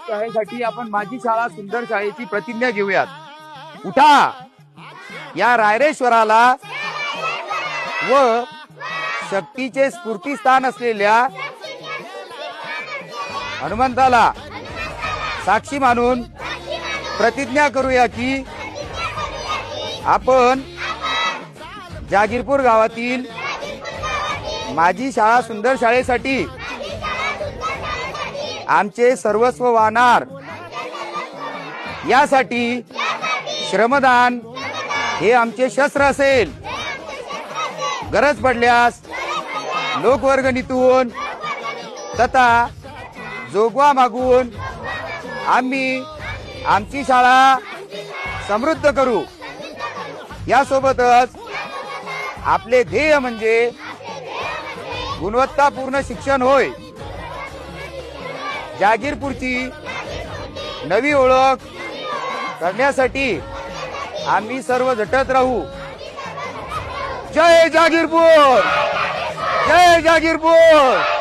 शाळेसाठी आपण माझी शाळा सुंदर शाळेची प्रतिज्ञा घेऊयात। उठा, या रायरेश्वराला व शक्तीचे स्फूर्तीस्थान असलेल्या हनुमंताला साक्षी मानून प्रतिज्ञा करूया की आपण जागीरपूर गावातील माझी शाळा सुंदर शाळेसाठी आमचे सर्वस्व वाहणार, यासाठी श्रमदान हे आमचे शस्त्र असेल। गरज पडल्यास लोकवर्गणीतून तथा जोगवा मागून आम्ही आमची शाळा समृद्ध करू। यासोबतच आपले ध्येय म्हणजे गुणवत्तापूर्ण शिक्षण होय। जागीरपूरची नवी ओळख करण्यासाठी आम्ही सर्व झटत राहू। जय जागीरपूर, जय जागीरपूर।